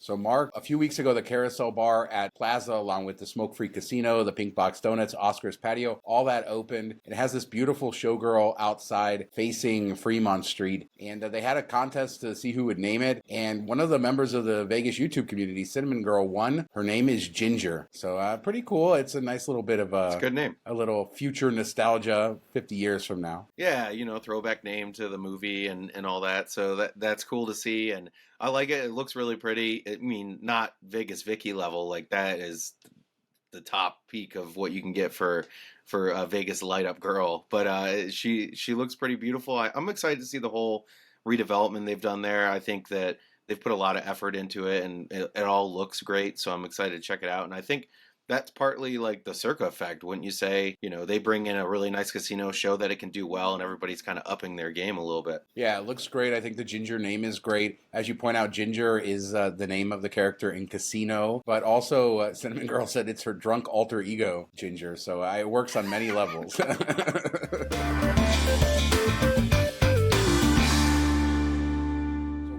So Mark, a few weeks ago, the Carousel Bar at Plaza, along with the Smoke-Free Casino, the Pink Box Donuts, Oscar's Patio, all that opened. It has this beautiful showgirl outside facing Fremont Street. And they had a contest to see who would name it. And one of the members of the Vegas YouTube community, Cinnamon Girl, won. Her name is Ginger. So pretty cool. It's a nice little bit of It's a good name. A little future nostalgia 50 years from now. Yeah, throwback name to the movie and all that. So that's cool to see. And I like it. It looks really pretty. I mean, not Vegas Vicky level. Like, that is the top peak of what you can get for a Vegas light up girl. But she looks pretty beautiful. I'm excited to see the whole redevelopment they've done there. I think that they've put a lot of effort into it, and it all looks great. So I'm excited to check it out. And I think that's partly like the Circa effect, wouldn't you say? They bring in a really nice casino, show that it can do well, and everybody's kind of upping their game a little bit. Yeah, it looks great. I think the Ginger name is great. As you point out, Ginger is the name of the character in Casino, but also Cinnamon Girl said it's her drunk alter ego, Ginger. So it works on many levels.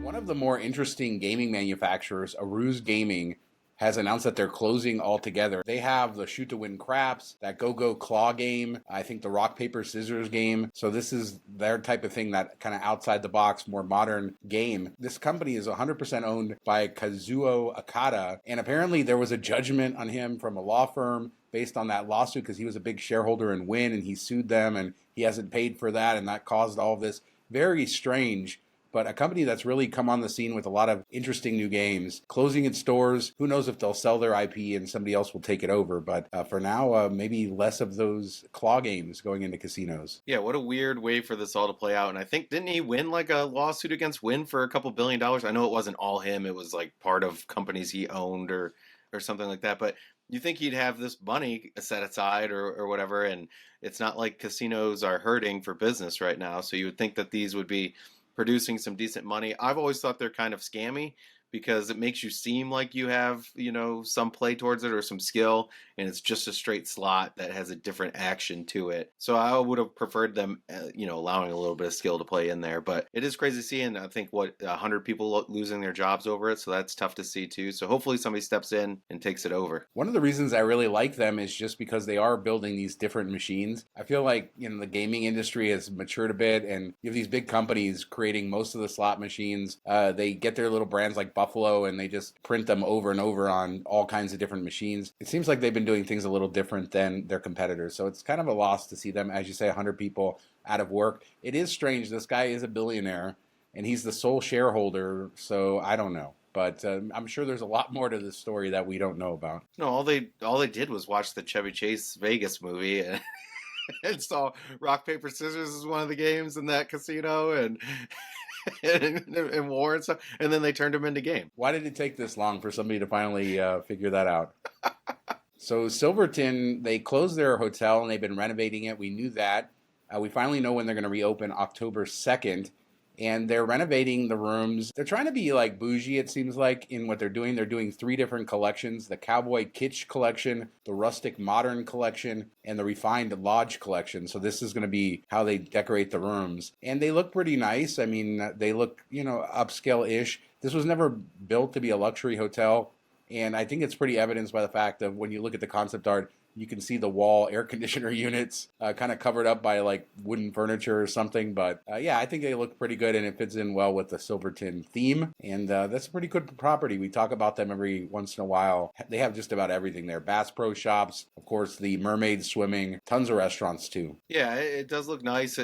One of the more interesting gaming manufacturers, Aruze Gaming, has announced that they're closing altogether. They have the Shoot to Win Craps, that Go-Go Claw game, I think the Rock, Paper, Scissors game. So this is their type of thing, that kind of outside the box, more modern game. This company is 100% owned by Kazuo Okada, and apparently there was a judgment on him from a law firm based on that lawsuit because he was a big shareholder in Win and he sued them and he hasn't paid for that, and that caused all of this. Very strange. But a company that's really come on the scene with a lot of interesting new games, closing its doors. Who knows if they'll sell their IP and somebody else will take it over. But for now, maybe less of those claw games going into casinos. Yeah, what a weird way for this all to play out. And I think, didn't he win like a lawsuit against Wynn for a couple $1 billion? I know it wasn't all him. It was like part of companies he owned or something like that. But you think he'd have this money set aside or whatever. And it's not like casinos are hurting for business right now. So you would think that these would be producing some decent money. I've always thought they're kind of scammy because it makes you seem like you have, some play towards it or some skill, and it's just a straight slot that has a different action to it. So I would have preferred them, allowing a little bit of skill to play in there. But it is crazy to see, and I think 100 people losing their jobs over it, so that's tough to see too. So hopefully somebody steps in and takes it over. One of the reasons I really like them is just because they are building these different machines. I feel like the gaming industry has matured a bit, and you have these big companies creating most of the slot machines. They get their little brands like Buffalo and they just print them over and over on all kinds of different machines. It seems like they've been doing things a little different than their competitors. So it's kind of a loss to see them, as you say, 100 people out of work. It is strange. This guy is a billionaire and he's the sole shareholder. So I don't know. But I'm sure there's a lot more to this story that we don't know about. No, all they did was watch the Chevy Chase Vegas movie and saw Rock, Paper, Scissors as one of the games in that casino and war and stuff, and then they turned him into game. Why did it take this long for somebody to finally figure that out? So Silverton, they closed their hotel and they've been renovating it. We knew that. We finally know when they're going to reopen October 2nd. And they're renovating the rooms. They're trying to be like bougie, it seems like, in what they're doing. They're doing 3 different collections: the Cowboy Kitsch collection, the Rustic Modern collection, and the Refined Lodge collection. So this is going to be how they decorate the rooms. And they look pretty nice. I mean, they look, upscale-ish. This was never built to be a luxury hotel. And I think it's pretty evidenced by the fact of when you look at the concept art, you can see the wall air conditioner units kind of covered up by like wooden furniture or something. But I think they look pretty good and it fits in well with the Silverton theme. And that's a pretty good property. We talk about them every once in a while. They have just about everything there. Bass Pro Shops, of course, the mermaid swimming, tons of restaurants too. Yeah, it does look nice.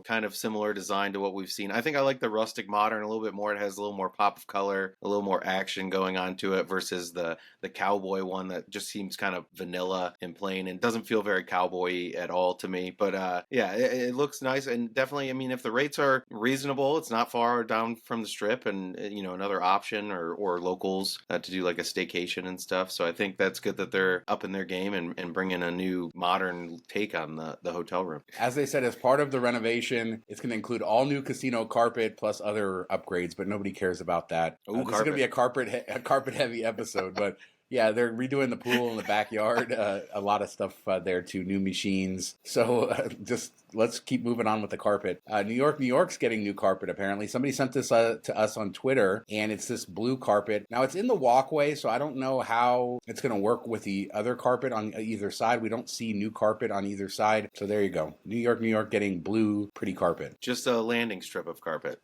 Kind of similar design to what we've seen. I think I like the Rustic Modern a little bit more. It has a little more pop of color, a little more action going on to it versus the Cowboy one that just seems kind of vanilla and plain and doesn't feel very cowboy at all to me. But it looks nice, and definitely, I mean, if the rates are reasonable, it's not far down from the Strip, and another option or locals to do like a staycation and stuff. So I think that's good that they're up in their game and bringing a new modern take on the hotel room. As they said, as part of the renovation, it's going to include all new casino carpet plus other upgrades, but nobody cares about that. This is going to be a carpet heavy episode, but Yeah, they're redoing the pool in the backyard. A lot of stuff there too, new machines. So just let's keep moving on with the carpet. New York's getting new carpet apparently. Somebody sent this to us on Twitter, and it's this blue carpet. Now it's in the walkway, so I don't know how it's going to work with the other carpet on either side. We don't see new carpet on either side. So there you go. New York getting blue, pretty carpet. Just a landing strip of carpet.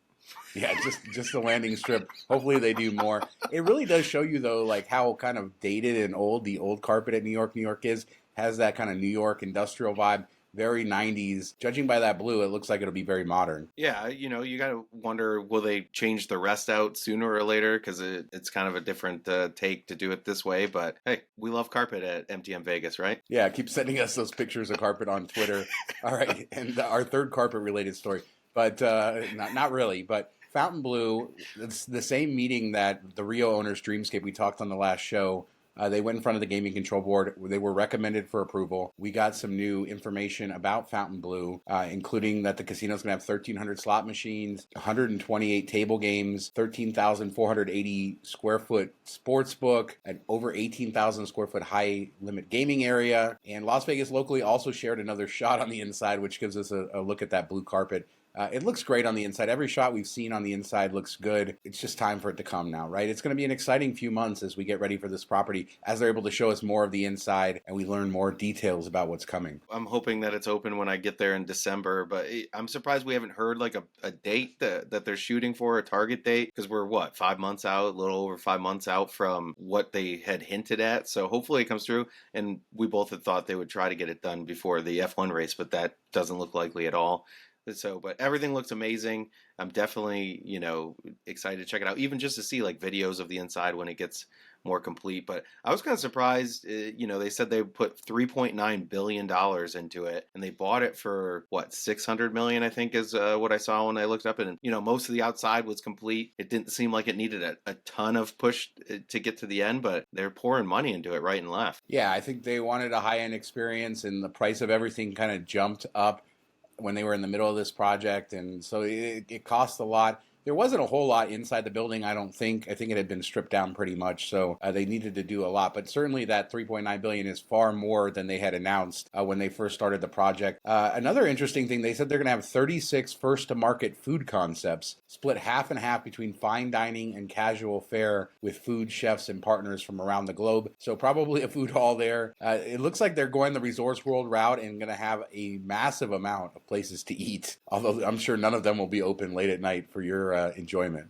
Yeah, just the landing strip. Hopefully they do more. It really does show you though, like how kind of dated and old the old carpet at New York is. Has that kind of New York industrial vibe, very 90s. Judging by that blue, it looks like it'll be very modern. Yeah, you got to wonder, will they change the rest out sooner or later? Because it's kind of a different take to do it this way. But hey, we love carpet at MGM Vegas, right? Yeah, keep sending us those pictures of carpet on Twitter. All right, and our third carpet related story, but not really, but Fontainebleau, it's the same meeting that the Rio owners Dreamscape we talked on the last show. They went in front of the Gaming Control Board. They were recommended for approval. We got some new information about Fontainebleau, including that the casino's going to have 1,300 slot machines, 128 table games, 13,480 square foot sports book, and over 18,000 square foot high limit gaming area. And Las Vegas locally also shared another shot on the inside, which gives us a look at that blue carpet. It looks great on the inside. Every shot we've seen on the inside looks good. It's just time for it to come now, right? It's going to be an exciting few months as we get ready for this property, as they're able to show us more of the inside and we learn more details about what's coming. I'm hoping that it's open when I get there in December, but I'm surprised we haven't heard like a date that they're shooting for, a target date, because we're 5 months out, a little over 5 months out from what they had hinted at. So hopefully it comes through, and we both had thought they would try to get it done before the F1 race, but that doesn't look likely at all. So, but everything looks amazing. I'm definitely, excited to check it out, even just to see like videos of the inside when it gets more complete. But I was kind of surprised, they said they put $3.9 billion into it, and they bought it for $600 million, I think is what I saw when I looked up. And, most of the outside was complete. It didn't seem like it needed a ton of push to get to the end, but they're pouring money into it right and left. Yeah, I think they wanted a high-end experience, and the price of everything kind of jumped up when they were in the middle of this project, and so it cost a lot. There wasn't a whole lot inside the building, I don't think. I think it had been stripped down pretty much, so they needed to do a lot. But certainly that $3.9 billion is far more than they had announced when they first started the project. Another interesting thing, they said they're going to have 36 first-to-market food concepts, split half and half between fine dining and casual fare, with food chefs and partners from around the globe. So probably a food hall there. It looks like they're going the Resorts World route and going to have a massive amount of places to eat, although I'm sure none of them will be open late at night for your enjoyment.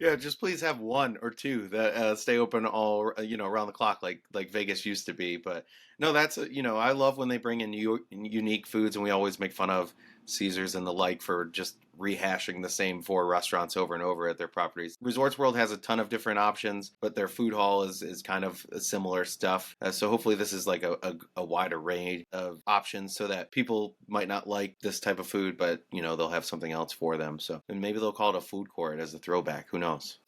Yeah, just please have one or two that stay open all around the clock like Vegas used to be. But no, that's I love when they bring in unique foods, and we always make fun of Caesars and the like for just rehashing the same 4 restaurants over and over at their properties. Resorts World has a ton of different options, but their food hall is kind of similar stuff. So hopefully this is like a wide array of options, so that people might not like this type of food, but they'll have something else for them. So, and maybe they'll call it a food court as a throwback. Who knows?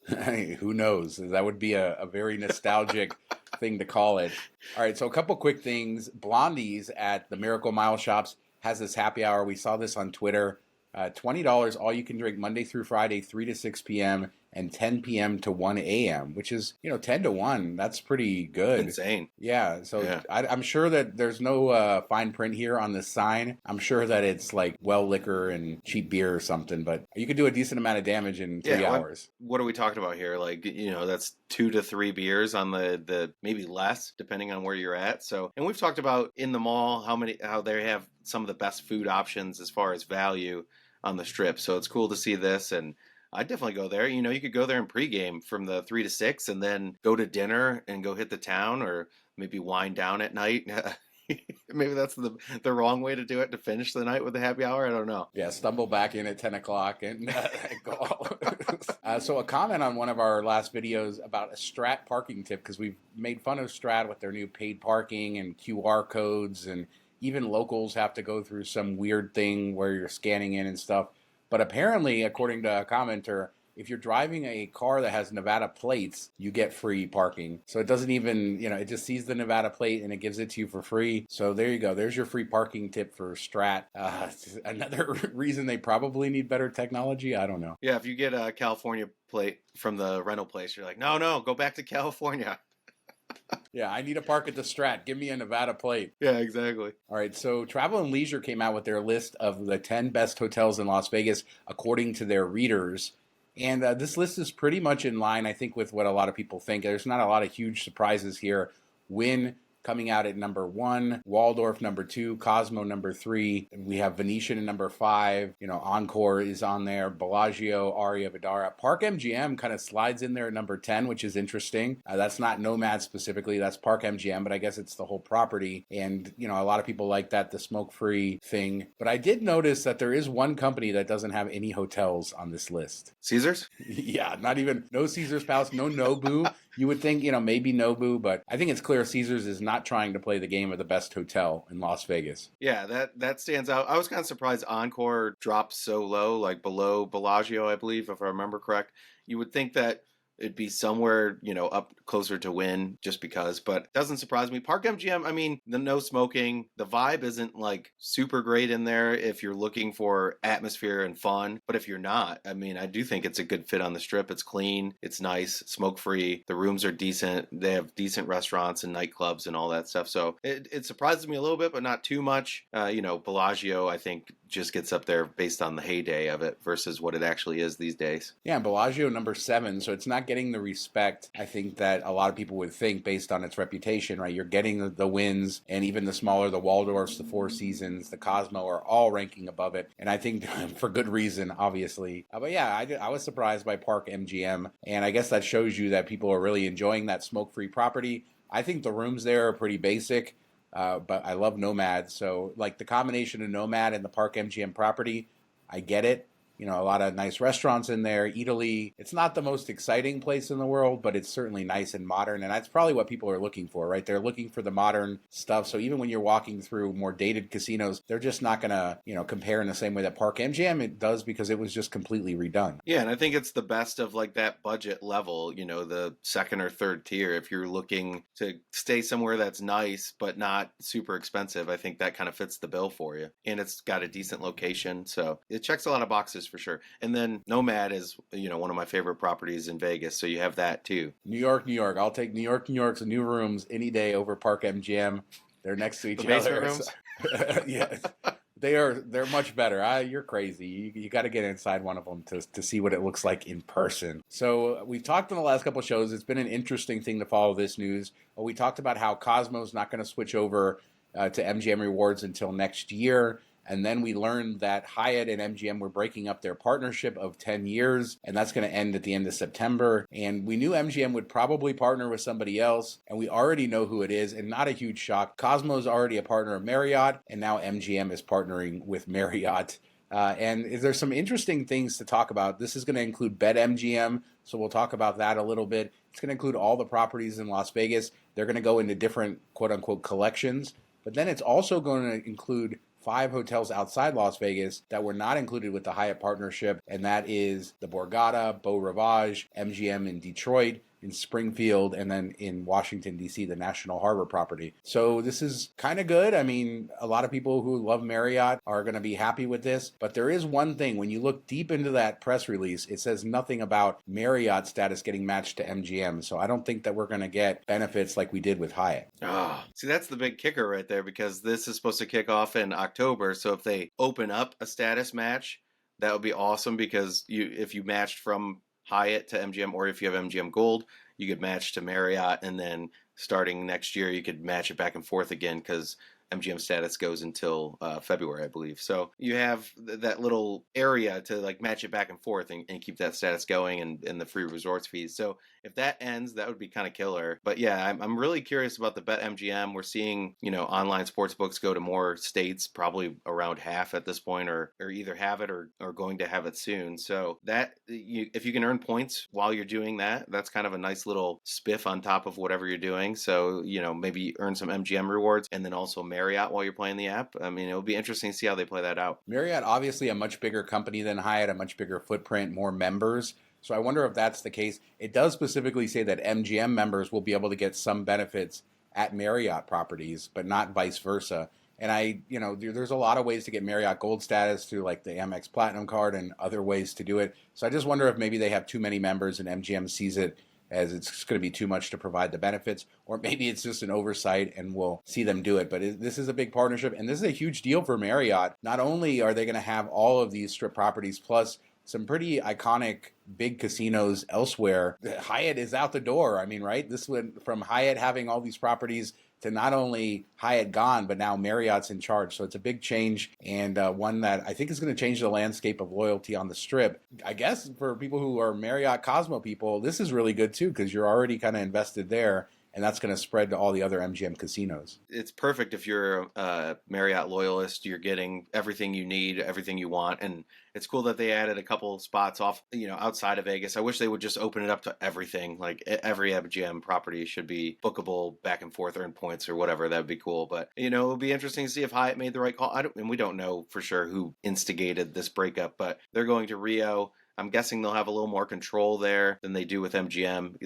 Who knows? That would be a very nostalgic thing to call it. All right, so a couple quick things. Blondie's at the Miracle Mile Shops has this happy hour. We saw this on Twitter. $20 all you can drink Monday through Friday, 3 to 6 p.m. and 10 p.m. to 1 a.m., which is, 10 to 1. That's pretty good. Insane. Yeah. So yeah. I'm sure that there's no fine print here on this sign. I'm sure that it's like well liquor and cheap beer or something, but you could do a decent amount of damage in 3 hours. What are we talking about here? Like, that's 2 to 3 beers on the maybe less, depending on where you're at. So, and we've talked about in the mall how they have some of the best food options as far as value on the strip. So it's cool to see this, and I'd definitely go there. You could go there in pregame from the 3 to 6 and then go to dinner and go hit the town, or maybe wind down at night. Maybe that's the wrong way to do it, to finish the night with a happy hour. I don't know. Yeah, stumble back in at 10 o'clock and go. So a comment on one of our last videos about a Strat parking tip, because we've made fun of Strat with their new paid parking and QR codes, and even locals have to go through some weird thing where you're scanning in and stuff. But apparently, according to a commenter, if you're driving a car that has Nevada plates, you get free parking. So it doesn't even, it just sees the Nevada plate and it gives it to you for free. So there you go. There's your free parking tip for Strat. Another reason they probably need better technology. I don't know. Yeah, if you get a California plate from the rental place, you're like, no, go back to California. Yeah, I need a park at the Strat. Give me a Nevada plate. Yeah, exactly. All right, so Travel and Leisure came out with their list of the 10 best hotels in Las Vegas according to their readers. And this list is pretty much in line, I think, with what a lot of people think. There's not a lot of huge surprises here. Wynn coming out at number 1, Waldorf number 2, Cosmo number 3. We have Venetian in number 5. Encore is on there. Bellagio, Aria, Vidara. Park MGM kind of slides in there at number 10, which is interesting. That's not Nomad specifically. That's Park MGM, but I guess it's the whole property. And, a lot of people like that, the smoke-free thing. But I did notice that there is one company that doesn't have any hotels on this list. Caesars? Yeah, no Caesars Palace, no Nobu. You would think, maybe Nobu, but I think it's clear Caesars is not trying to play the game of the best hotel in Las Vegas. Yeah, that stands out. I was kind of surprised Encore dropped so low, like below Bellagio, I believe, if I remember correct. You would think that it'd be somewhere, up closer to Wynn just because, but it doesn't surprise me. Park MGM, I mean, the no smoking, the vibe isn't like super great in there if you're looking for atmosphere and fun, but if you're not, I mean, I do think it's a good fit on the Strip. It's clean, it's nice, smoke free, the rooms are decent, they have decent restaurants and nightclubs and all that stuff, so it surprises me a little bit, but not too much. Bellagio, I think, just gets up there based on the heyday of it versus what it actually is these days. Yeah, Bellagio number 7, so it's not getting the respect I think that a lot of people would think based on its reputation, right? You're getting the Wynns, and even the smaller, the Waldorfs, the Four Seasons, the Cosmo are all ranking above it, and I think for good reason, obviously. But yeah, I was surprised by Park MGM, and I guess that shows you that people are really enjoying that smoke-free property. I think the rooms there are pretty basic, but I love Nomad, so like the combination of Nomad and the Park MGM property, I get it. A lot of nice restaurants in there. Italy, it's not the most exciting place in the world, but it's certainly nice and modern. And that's probably what people are looking for, right? They're looking for the modern stuff. So even when you're walking through more dated casinos, they're just not going to, compare in the same way that Park MGM it does because it was just completely redone. Yeah, and I think it's the best of like that budget level, the second or third tier. If you're looking to stay somewhere that's nice, but not super expensive, I think that kind of fits the bill for you. And it's got a decent location. So it checks a lot of boxes for sure. And then Nomad is, one of my favorite properties in Vegas. So you have that too. New York. I'll take New York's new rooms any day over Park MGM. They're next to each other. Basement rooms? Yes. They're much better. You're crazy. You got to get inside one of them to see what it looks like in person. So we've talked in the last couple of shows. It's been an interesting thing to follow this news. We talked about how Cosmo's not going to switch over to MGM Rewards until next year. And then we learned that Hyatt and MGM were breaking up their partnership of 10 years, and that's going to end at the end of September. And we knew MGM would probably partner with somebody else, and we already know who it is, and not a huge shock. Cosmo is already a partner of Marriott, and now MGM is partnering with Marriott. And there's some interesting things to talk about. This is going to include BetMGM, so we'll talk about that a little bit. It's going to include all the properties in Las Vegas. They're going to go into different quote-unquote collections, but then it's also going to include 5 hotels outside Las Vegas that were not included with the Hyatt partnership, and that is the Borgata, Beau Rivage, MGM in Detroit, in Springfield, and then in Washington, D.C., the National Harbor property. So this is kind of good. I mean, a lot of people who love Marriott are going to be happy with this, but there is one thing. When you look deep into that press release, it says nothing about Marriott status getting matched to MGM, so I don't think that we're going to get benefits like we did with Hyatt. See, that's the big kicker right there, because this is supposed to kick off in October, so if they open up a status match, that would be awesome, because if you matched from Hyatt to MGM, or if you have MGM Gold, you could match to Marriott, and then starting next year, you could match it back and forth again, because MGM status goes until February, I believe. So you have that little area to like match it back and forth and keep that status going, and the free resorts fees. So if that ends, that would be kind of killer. But yeah, I'm really curious about the BetMGM. We're seeing, online sports books go to more states, probably around half at this point, or either have it or going to have it soon. So that if you can earn points while you're doing that, that's kind of a nice little spiff on top of whatever you're doing. So, maybe earn some MGM rewards and then also Marriott while you're playing the app. I mean, it'll be interesting to see how they play that out. Marriott, obviously a much bigger company than Hyatt, a much bigger footprint, more members. So I wonder if that's the case. It does specifically say that MGM members will be able to get some benefits at Marriott properties, but not vice versa. And there's a lot of ways to get Marriott Gold status through like the Amex Platinum card and other ways to do it. So I just wonder if maybe they have too many members and MGM sees it as it's going to be too much to provide the benefits, or maybe it's just an oversight and we'll see them do it. But this is a big partnership, and this is a huge deal for Marriott. Not only are they going to have all of these Strip properties plus some pretty iconic big casinos elsewhere, Hyatt is out the door. I mean, right? This went from Hyatt having all these properties to not only Hyatt gone, but now Marriott's in charge. So it's a big change, and one that I think is going to change the landscape of loyalty on the Strip. I guess for people who are Marriott Cosmo people, this is really good too, because you're already kind of invested there, and that's going to spread to all the other MGM casinos. It's perfect if you're a Marriott loyalist. You're getting everything you need, everything you want, and it's cool that they added a couple spots off, outside of Vegas. I wish they would just open it up to everything. Like every MGM property should be bookable back and forth, earn points or whatever. That'd be cool. But it'll be interesting to see if Hyatt made the right call. And we don't know for sure who instigated this breakup, but they're going to Rio. I'm guessing they'll have a little more control there than they do with MGM.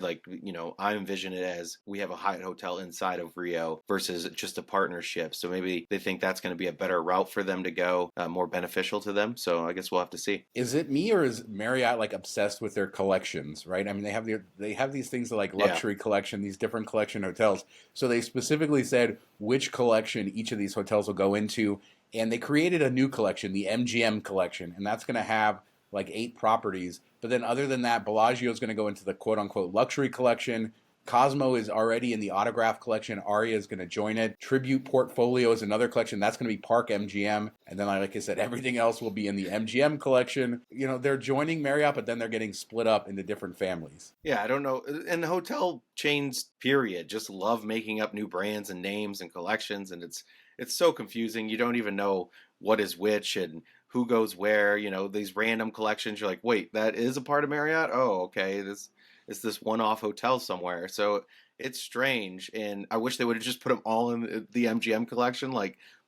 I envision it as we have a Hyatt hotel inside of Rio versus just a partnership. So maybe they think that's going to be a better route for them to go, more beneficial to them. So I guess we'll have to see. Is it me, or is Marriott obsessed with their collections, right? I mean, they have these things like luxury collection, these different collection hotels. So they specifically said which collection each of these hotels will go into. And they created a new collection, the MGM collection. And that's going to have 8 properties. But then other than that, Bellagio is going to go into the quote-unquote luxury collection. Cosmo is already in the autograph collection. Aria is going to join it. Tribute Portfolio is another collection. That's going to be Park MGM. And then, like I said, everything else will be in the MGM collection. They're joining Marriott, but then they're getting split up into different families. Yeah, I don't know. And the hotel chains, period, just love making up new brands and names and collections. And it's so confusing. You don't even know what is which and who goes where, these random collections. You're like, wait, that is a part of Marriott? Oh, okay. This is this one-off hotel somewhere. So it's strange. And I wish they would have just put them all in the MGM collection.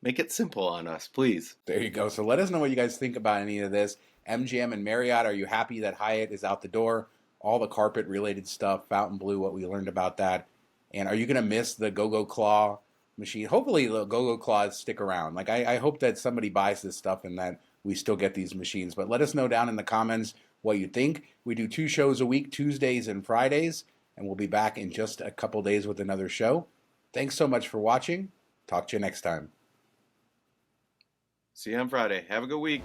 Make it simple on us, please. There you go. So let us know what you guys think about any of this. MGM and Marriott, are you happy that Hyatt is out the door? All the carpet-related stuff, Fontainebleau, what we learned about that. And are you going to miss the Go-Go Claw machine? Hopefully the Go-Go Claws stick around. I hope that somebody buys this stuff and that we still get these machines. But let us know down in the comments what you think. We do 2 shows a week, Tuesdays and Fridays, and we'll be back in just a couple days with another show. Thanks so much for watching. Talk to you next time. See you on Friday. Have a good week.